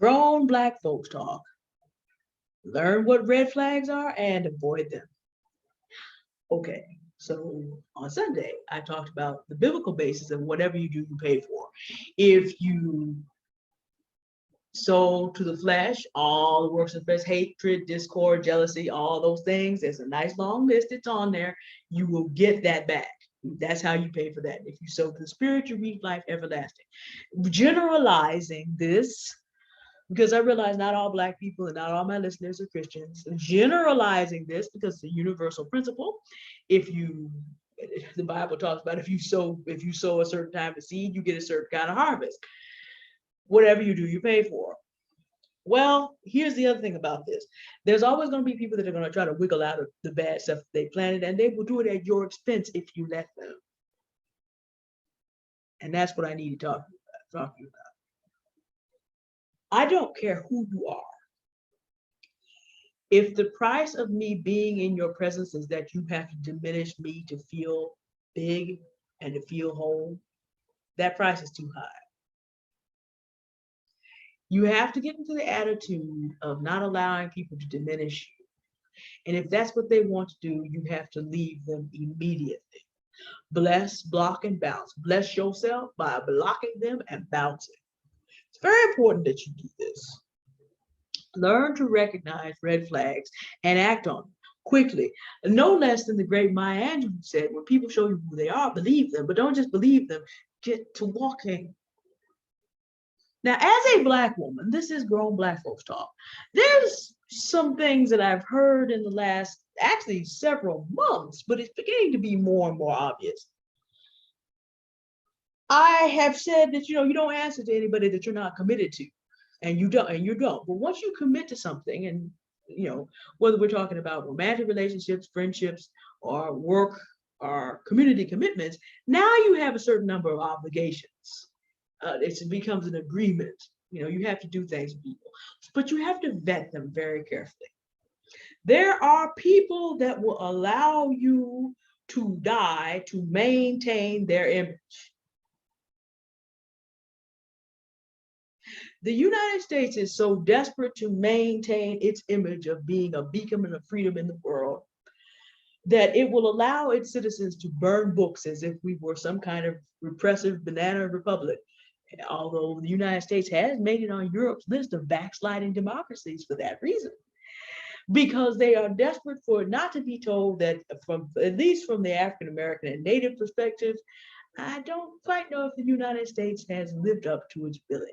Grown Black folks talk. Learn what red flags are and avoid them. Okay, so on Sunday, I talked about the biblical basis of whatever you do, you pay for. If you sow to the flesh, all the works of flesh, hatred, discord, jealousy, all those things, there's a nice long list, it's on there. You will get that back. That's how you pay for that. If you sow to the spirit, you reap life everlasting. Generalizing this, because I realize not all Black people and not all my listeners are Christians. Generalizing this because it's a universal principle. If you, the Bible talks about if you sow a certain type of seed, you get a certain kind of harvest. Whatever you do, you pay for. Well, here's the other thing about this. There's always going to be people that are going to try to wiggle out of the bad stuff they planted, and they will do it at your expense if you let them. And that's what I need to talk to you about. I don't care who you are. If the price of me being in your presence is that you have to diminish me to feel big and to feel whole, that price is too high. You have to get into the attitude of not allowing people to diminish you. And if that's what they want to do, you have to leave them immediately. Bless, block, and bounce. Bless yourself by blocking them and bouncing. It's very important that you do this. Learn to recognize red flags and act on them quickly. No less than the great Maya Angelou said, when people show you who they are, believe them, but don't just believe them, get to walking. Now, as a Black woman, this is grown Black folks talk. There's some things that I've heard in the last, actually several months, but it's beginning to be more and more obvious. I have said that, you don't answer to anybody that you're not committed to, and you don't. But once you commit to something, and whether we're talking about romantic relationships, friendships, or work, or community commitments, now you have a certain number of obligations. It becomes an agreement. You have to do things with people, but you have to vet them very carefully. There are people that will allow you to die to maintain their image. The United States is so desperate to maintain its image of being a beacon of freedom in the world that it will allow its citizens to burn books as if we were some kind of repressive banana republic. Although the United States has made it on Europe's list of backsliding democracies for that reason, because they are desperate for it not to be told that, at least from the African American and Native perspective, I don't quite know if the United States has lived up to its billing.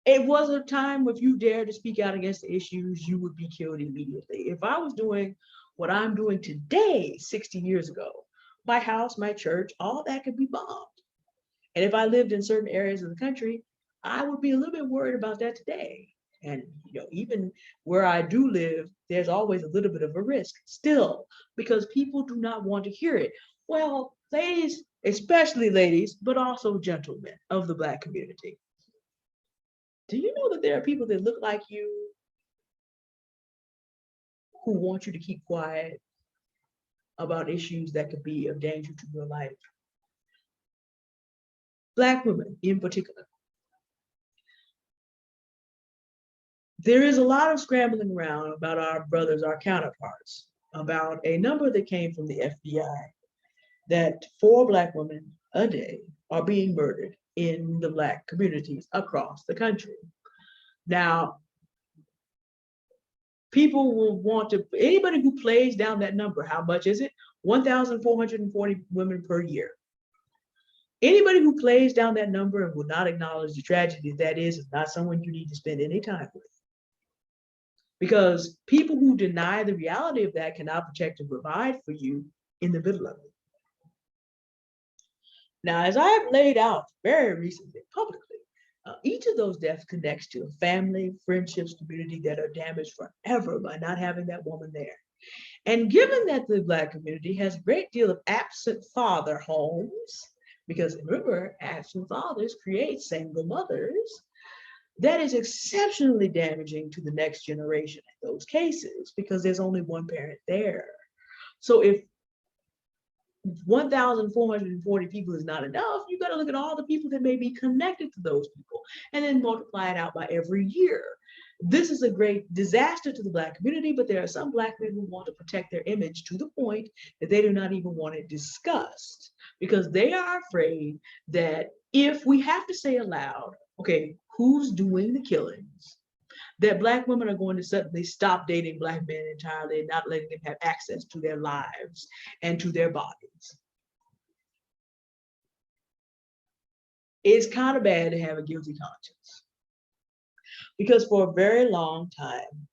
It was a time if you dared to speak out against the issues, you would be killed immediately. If I was doing what I'm doing today, 60 years ago, my house, my church, all that could be bombed. And if I lived in certain areas of the country, I would be a little bit worried about that today. And even where I do live, there's always a little bit of a risk still, because people do not want to hear it. Well, ladies, especially ladies, but also gentlemen of the Black community, do you know that there are people that look like you who want you to keep quiet about issues that could be of danger to your life? Black women in particular. There is a lot of scrambling around about our brothers, our counterparts, about a number that came from the FBI, that 4 Black women a day are being murdered in the Black communities across the country. Now, people will want to, anybody who plays down that number, how much is it? 1,440 women per year. Anybody who plays down that number and will not acknowledge the tragedy that is not someone you need to spend any time with. Because people who deny the reality of that cannot protect and provide for you in the middle of it. Now, as I have laid out very recently, publicly, each of those deaths connects to a family, friendships, community that are damaged forever by not having that woman there. And given that the Black community has a great deal of absent father homes, because remember, absent fathers create single mothers, that is exceptionally damaging to the next generation in those cases, because there's only one parent there. So if 1,440 people is not enough. You got to look at all the people that may be connected to those people and then multiply it out by every year. This is a great disaster to the Black community, but there are some Black men who want to protect their image to the point that they do not even want it discussed because they are afraid that if we have to say aloud, okay, who's doing the killings, that Black women are going to suddenly stop dating Black men entirely and not letting them have access to their lives and to their bodies. It's kind of bad to have a guilty conscience because for a very long time,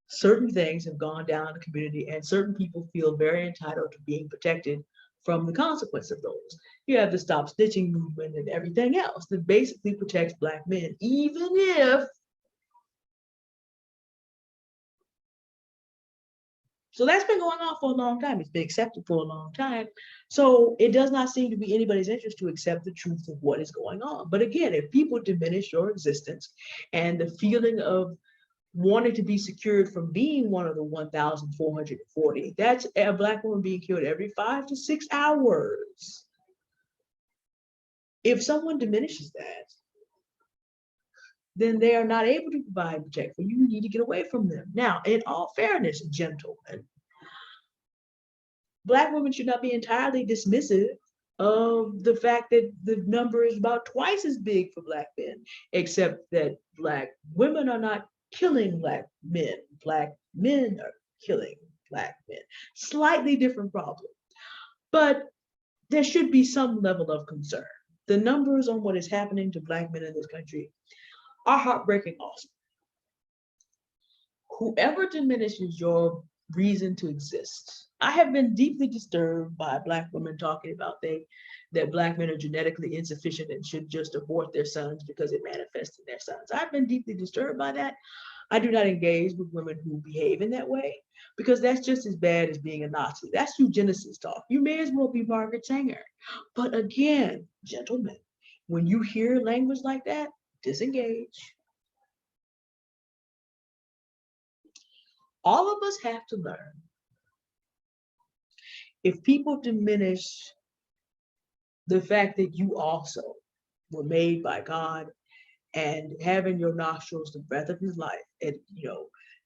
certain things have gone down in the community and certain people feel very entitled to being protected from the consequence of those. You have the stop stitching movement and everything else that basically protects Black men, even if so that's been going on for a long time. It's been accepted for a long time. So it does not seem to be anybody's interest to accept the truth of what is going on. But again, if people diminish your existence and the feeling of wanting to be secured from being one of the 1,440, that's a Black woman being killed every 5 to 6 hours. If someone diminishes that, then they are not able to provide protection for you. You need to get away from them. Now, in all fairness, gentlemen, Black women should not be entirely dismissive of the fact that the number is about twice as big for Black men, except that Black women are not killing Black men. Black men are killing Black men. Slightly different problem. But there should be some level of concern. The numbers on what is happening to Black men in this country are heartbreaking also. Whoever diminishes your reason to exist. I have been deeply disturbed by Black women talking about that Black men are genetically insufficient and should just abort their sons because it manifests in their sons. I've been deeply disturbed by that. I do not engage with women who behave in that way because that's just as bad as being a Nazi. That's eugenicist talk. You may as well be Margaret Sanger. But again, gentlemen, when you hear language like that, disengage. All of us have to learn. If people diminish the fact that you also were made by God and have in your nostrils the breath of his life, and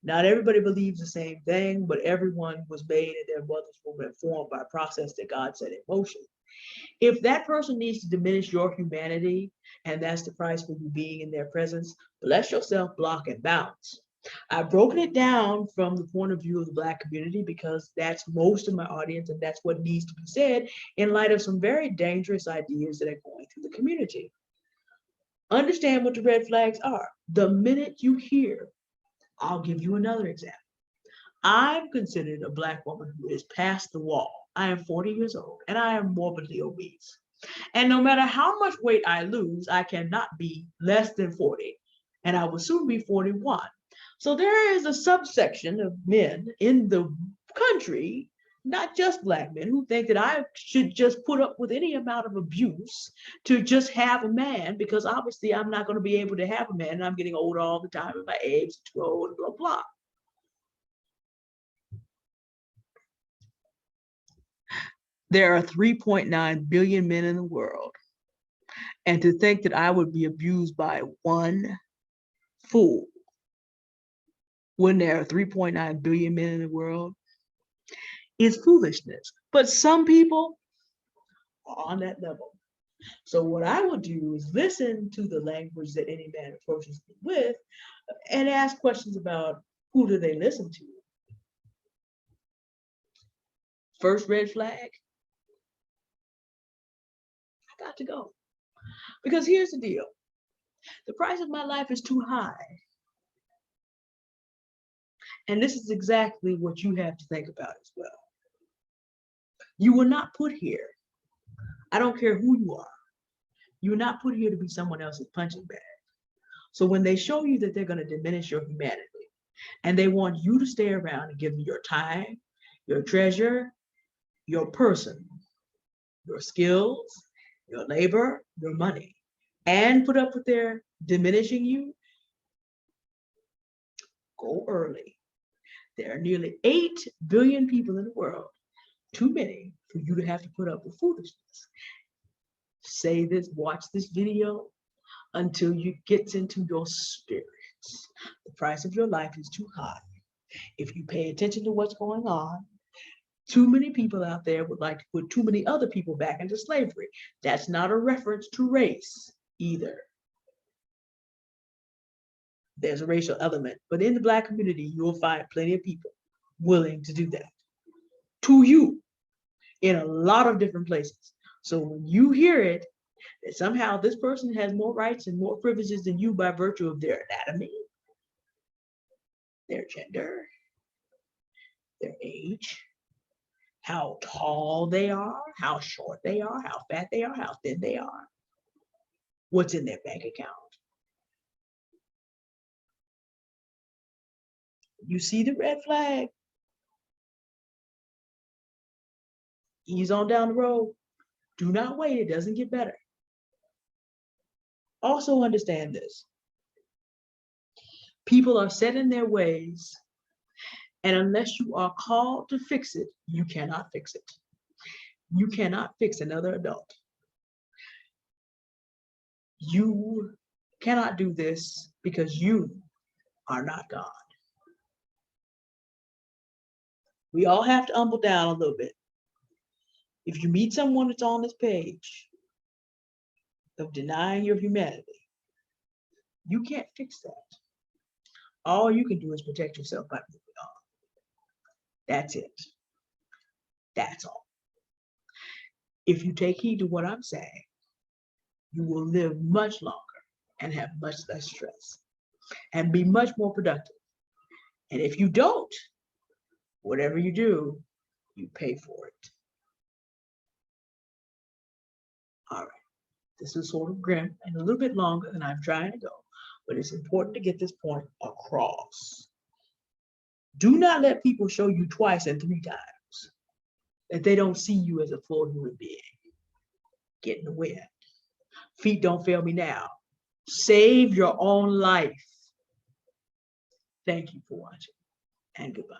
not everybody believes the same thing, but everyone was made and their mothers were informed by a process that God set in motion. If that person needs to diminish your humanity, and that's the price for you being in their presence, bless yourself, block and bounce. I've broken it down from the point of view of the Black community because that's most of my audience and that's what needs to be said in light of some very dangerous ideas that are going through the community. Understand what the red flags are. The minute you hear, I'll give you another example. I'm considered a Black woman who is past the wall. I am 40 years old and I am morbidly obese. And no matter how much weight I lose, I cannot be less than 40. And I will soon be 41. So there is a subsection of men in the country, not just Black men, who think that I should just put up with any amount of abuse to just have a man, because obviously I'm not going to be able to have a man and I'm getting older all the time and my age is too old, blah, blah. There are 3.9 billion men in the world. And to think that I would be abused by one fool when there are 3.9 billion men in the world is foolishness. But some people are on that level. So what I will do is listen to the language that any man approaches me with and ask questions about who do they listen to. First red flag, I got to go. Because here's the deal. The price of my life is too high. And this is exactly what you have to think about as well. You were not put here. I don't care who you are. You're not put here to be someone else's punching bag. So when they show you that they're going to diminish your humanity and they want you to stay around and give them your time, your treasure, your person, your skills, your labor, your money, and put up with their diminishing you, go early. There are nearly 8 billion people in the world. too many for you to have to put up with foolishness. Say this, watch this video until you gets into your spirits. The price of your life is too high. If you pay attention to what's going on, too many people out there would like to put too many other people back into slavery. That's not a reference to race either. There's a racial element, but in the Black community, you'll find plenty of people willing to do that to you in a lot of different places. So when you hear it, that somehow this person has more rights and more privileges than you by virtue of their anatomy, their gender, their age, how tall they are, how short they are, how fat they are, how thin they are, what's in their bank account. You see the red flag, ease on down the road. Do not wait, it doesn't get better. Also understand this. People are set in their ways, and unless you are called to fix it, you cannot fix it. You cannot fix another adult. You cannot do this because you are not God. We all have to humble down a little bit. If you meet someone that's on this page of denying your humanity, you can't fix that. All you can do is protect yourself by moving on. That's it. That's all. If you take heed to what I'm saying, you will live much longer and have much less stress and be much more productive. And if you don't, whatever you do, you pay for it. All right. This is sort of grim and a little bit longer than I'm trying to go, but it's important to get this point across. Do not let people show you twice and 3 times that they don't see you as a full human being. Get in the wind. Feet don't fail me now. Save your own life. Thank you for watching, and goodbye.